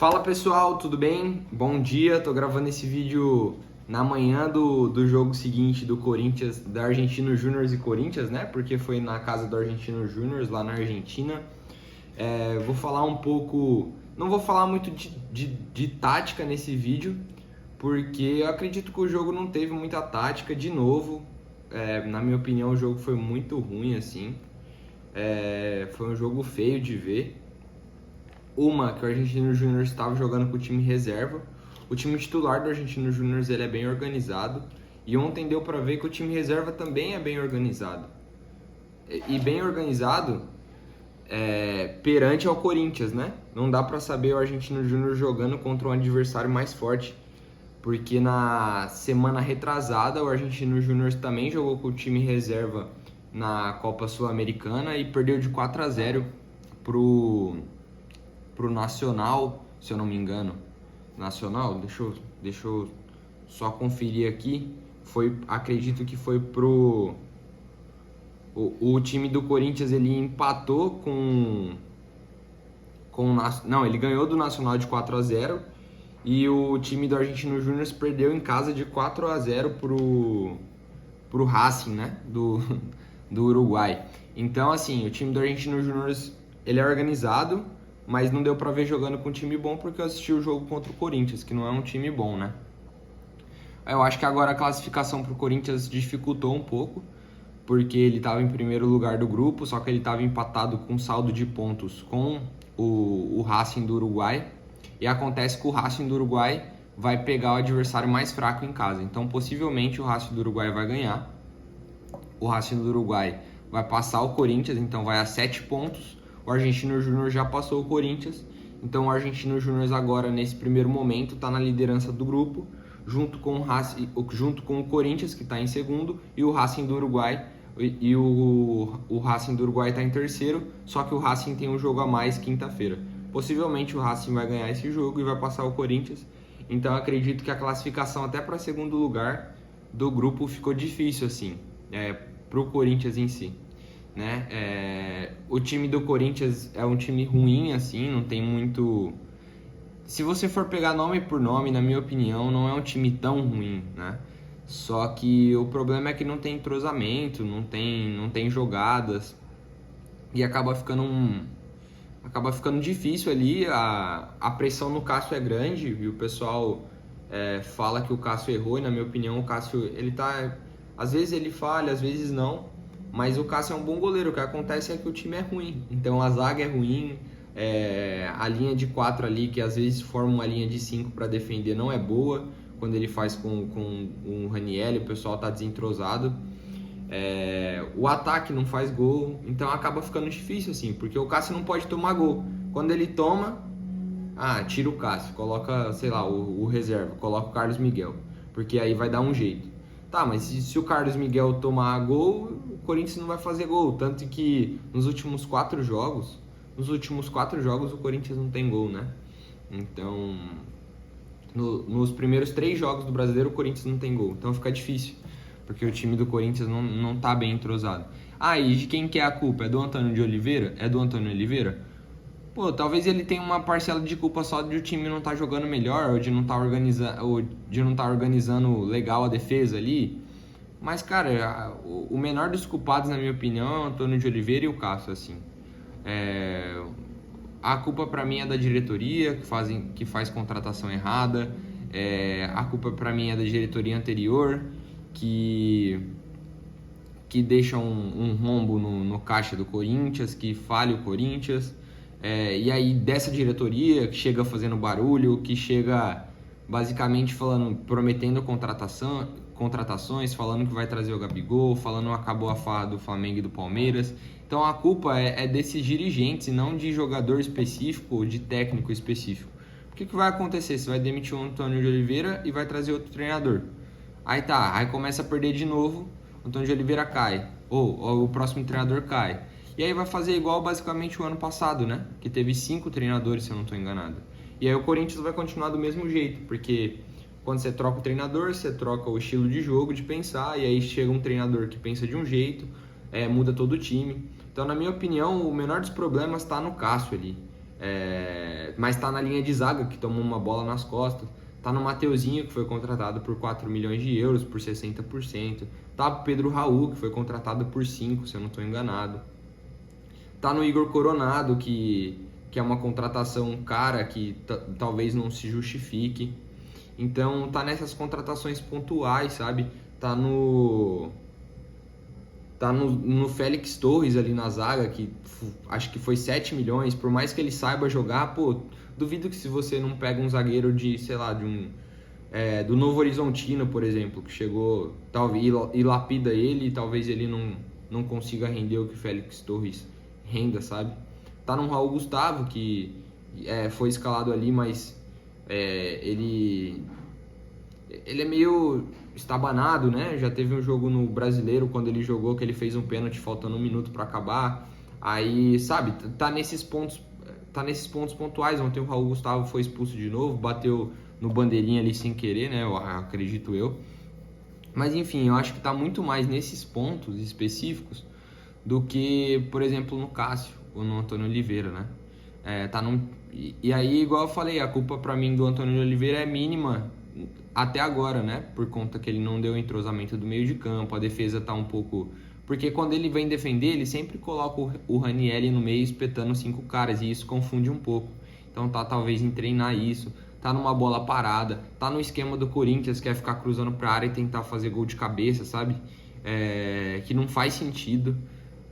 Fala pessoal, tudo bem? Bom dia, tô gravando esse vídeo na manhã do jogo seguinte do Corinthians, da Argentinos Júnior e Corinthians, né? Porque foi na casa do Argentinos Júnior, lá na Argentina. Vou falar um pouco, não vou falar muito de tática nesse vídeo, porque eu acredito que o jogo não teve muita tática de novo. Na minha opinião, o jogo foi muito ruim, assim. Foi um jogo feio de ver. Que o Argentinos Júnior estava jogando com o time reserva. O time titular do Argentinos Júnior ele é bem organizado. E ontem deu para ver que o time reserva também é bem organizado. E bem organizado perante ao Corinthians, né? Não dá para saber o Argentinos Júnior jogando contra um adversário mais forte. Porque na semana retrasada o Argentinos Júnior também jogou com o time reserva na Copa Sul-Americana e perdeu de 4-0 pro Nacional, se eu não me engano. Nacional? Deixa eu só conferir aqui. Acredito que foi pro... O time do Corinthians, ele empatou com não, ele ganhou do Nacional de 4-0 e o time do Argentinos Júnior perdeu em casa de 4-0 pro Racing, né? Do Uruguai. Então, assim, o time do Argentinos Júnior ele é organizado, mas não deu pra ver jogando com um time bom porque eu assisti o jogo contra o Corinthians, que não é um time bom, né? Eu acho que agora a classificação pro Corinthians dificultou um pouco, porque ele estava em primeiro lugar do grupo, só que ele estava empatado com saldo de pontos com o Racing do Uruguai. E acontece que o Racing do Uruguai vai pegar o adversário mais fraco em casa. Então, possivelmente, o Racing do Uruguai vai ganhar. O Racing do Uruguai vai passar o Corinthians, então vai a 7 pontos. O Argentinos Júnior já passou o Corinthians. Então, o Argentinos Júnior agora, nesse primeiro momento, está na liderança do grupo, junto com o Corinthians, que está em segundo, e o Racing do Uruguai. E o Racing do Uruguai está em terceiro, só que o Racing tem um jogo a mais quinta-feira. Possivelmente o Racing vai ganhar esse jogo e vai passar o Corinthians. Então eu acredito que a classificação até para segundo lugar do grupo ficou difícil assim, para o Corinthians em si, né? O time do Corinthians é um time ruim assim, não tem muito... Se você for pegar nome por nome, na minha opinião, não é um time tão ruim, né? Só que o problema é que não tem entrosamento, não tem jogadas e acaba ficando difícil ali. A pressão no Cássio é grande e o pessoal fala que o Cássio errou, e na minha opinião o Cássio, às vezes ele falha, às vezes não, mas o Cássio é um bom goleiro. O que acontece é que o time é ruim, então a zaga é ruim, a linha de 4 ali, que às vezes forma uma linha de 5 para defender, não é boa. Quando ele faz com o Raniel, o pessoal tá desentrosado. O ataque não faz gol, então acaba ficando difícil assim, porque o Cássio não pode tomar gol. Quando ele toma, tira o Cássio, coloca, sei lá, o reserva, coloca o Carlos Miguel, porque aí vai dar um jeito. Tá, mas se o Carlos Miguel tomar gol, o Corinthians não vai fazer gol. Tanto que nos últimos 4 jogos o Corinthians não tem gol, né? Então... Nos primeiros 3 jogos do Brasileiro, o Corinthians não tem gol. Então fica difícil, porque o time do Corinthians não tá bem entrosado. E de quem que é a culpa? É do Antônio de Oliveira? É do Antônio Oliveira? Pô, talvez ele tenha uma parcela de culpa só de o time não tá jogando melhor, ou de não tá organizando legal a defesa ali. Mas, cara, o menor dos culpados, na minha opinião, é o Antônio de Oliveira e o Cássio, assim. A culpa pra mim é da diretoria, que faz contratação errada. A culpa pra mim é da diretoria anterior, que deixa um rombo no caixa do Corinthians, que falha o Corinthians. E aí dessa diretoria que chega fazendo barulho, que chega basicamente prometendo contratações, falando que vai trazer o Gabigol, falando que acabou a farra do Flamengo e do Palmeiras. Então a culpa é desses dirigentes e não de jogador específico ou de técnico específico. O que vai acontecer? Você vai demitir o Antônio de Oliveira e vai trazer outro treinador. Aí começa a perder de novo, o Antônio de Oliveira cai, ou o próximo treinador cai. E aí vai fazer igual basicamente o ano passado, né? Que teve 5 treinadores, se eu não estou enganado. E aí o Corinthians vai continuar do mesmo jeito, porque quando você troca o treinador, você troca o estilo de jogo, de pensar, e aí chega um treinador que pensa de um jeito, muda todo o time. Então, na minha opinião, o menor dos problemas está no Cássio ali. Mas tá na linha de zaga, que tomou uma bola nas costas. Tá no Mateuzinho, que foi contratado por 4 milhões de euros, por 60%. Tá o Pedro Raul, que foi contratado por 5, se eu não estou enganado. Tá no Igor Coronado, que é uma contratação cara, que talvez não se justifique. Então tá nessas contratações pontuais, sabe? Tá no Félix Torres ali na zaga, que acho que foi 7 milhões, por mais que ele saiba jogar, pô, duvido que se você não pega um zagueiro de, sei lá, do Novo Horizontino, por exemplo, que chegou talvez e lapida ele, e talvez ele não consiga render o que o Félix Torres renda, sabe? Tá no Raul Gustavo, que foi escalado ali, mas ele é meio estabanado, né? Já teve um jogo no Brasileiro, quando ele jogou, que ele fez um pênalti faltando 1 minuto para acabar. Aí, sabe, tá nesses pontos pontuais. Ontem o Raul Gustavo foi expulso de novo, bateu no bandeirinha ali sem querer, né? Eu acredito eu. Mas enfim, eu acho que tá muito mais nesses pontos específicos do que, por exemplo, no Cássio ou no Antônio Oliveira, né? E aí, igual eu falei, a culpa pra mim do Antônio Oliveira é mínima até agora, né? Por conta que ele não deu entrosamento do meio de campo, a defesa tá um pouco... Porque quando ele vem defender, ele sempre coloca o Ranieri no meio espetando 5 caras, e isso confunde um pouco. Então tá talvez em treinar isso, tá numa bola parada, tá no esquema do Corinthians, que é ficar cruzando pra área e tentar fazer gol de cabeça, sabe? Que não faz sentido.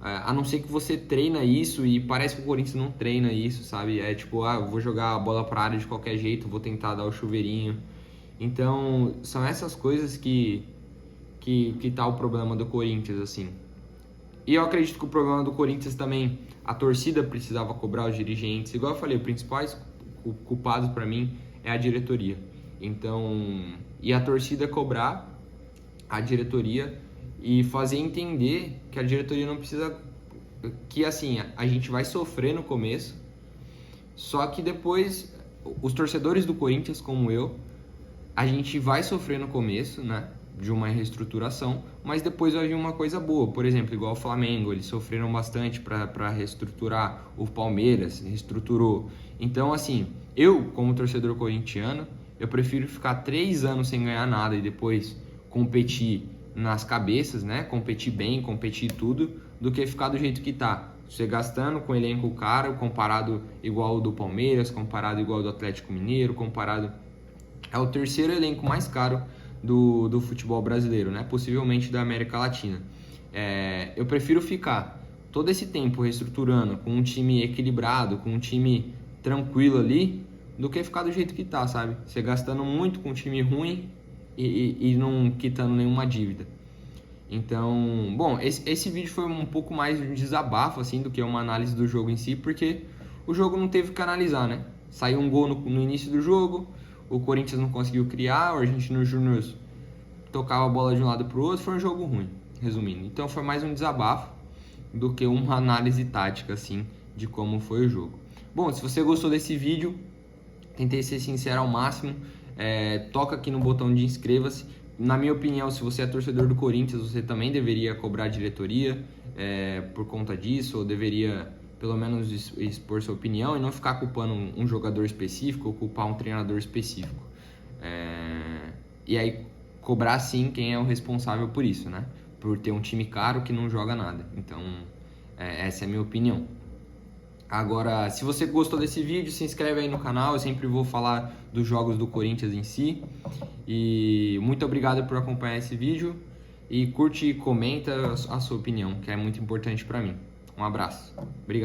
A não ser que você treina isso, e parece que o Corinthians não treina isso, sabe? É tipo, eu vou jogar a bola pra área de qualquer jeito, vou tentar dar o chuveirinho. Então, são essas coisas que tá o problema do Corinthians, assim. E eu acredito que o problema do Corinthians também, a torcida precisava cobrar os dirigentes. Igual eu falei, o principal culpado para mim é a diretoria. Então, e a torcida cobrar a diretoria e fazer entender que a diretoria não precisa... Que, assim, a gente vai sofrer no começo, só que depois, os torcedores do Corinthians, como eu, a gente vai sofrer no começo, né, de uma reestruturação, mas depois vai vir uma coisa boa. Por exemplo, igual o Flamengo, eles sofreram bastante para reestruturar. O Palmeiras reestruturou. Então, assim, eu, como torcedor corintiano, eu prefiro ficar 3 anos sem ganhar nada e depois competir nas cabeças, né, competir bem, competir tudo, do que ficar do jeito que tá. Você gastando com elenco caro, comparado igual ao do Palmeiras, comparado igual ao do Atlético Mineiro, comparado... É o terceiro elenco mais caro do futebol brasileiro, né? Possivelmente da América Latina. Eu prefiro ficar todo esse tempo reestruturando com um time equilibrado, com um time tranquilo ali, do que ficar do jeito que tá, sabe? Você gastando muito com um time ruim e não quitando nenhuma dívida. Então, bom, esse vídeo foi um pouco mais um desabafo, assim, do que uma análise do jogo em si, porque o jogo não teve que analisar, né? Saiu um gol no início do jogo, o Corinthians não conseguiu criar, o Argentinos Júnior tocava a bola de um lado para o outro, foi um jogo ruim, resumindo. Então foi mais um desabafo do que uma análise tática, assim, de como foi o jogo. Bom, se você gostou desse vídeo, tentei ser sincero ao máximo, toca aqui no botão de inscreva-se. Na minha opinião, se você é torcedor do Corinthians, você também deveria cobrar a diretoria por conta disso, ou deveria pelo menos expor sua opinião e não ficar culpando um jogador específico ou culpar um treinador específico. E aí cobrar sim quem é o responsável por isso, né? Por ter um time caro que não joga nada. Então, essa é a minha opinião. Agora, se você gostou desse vídeo, se inscreve aí no canal. Eu sempre vou falar dos jogos do Corinthians em si. E muito obrigado por acompanhar esse vídeo. E curte e comenta a sua opinião, que é muito importante para mim. Um abraço. Obrigado.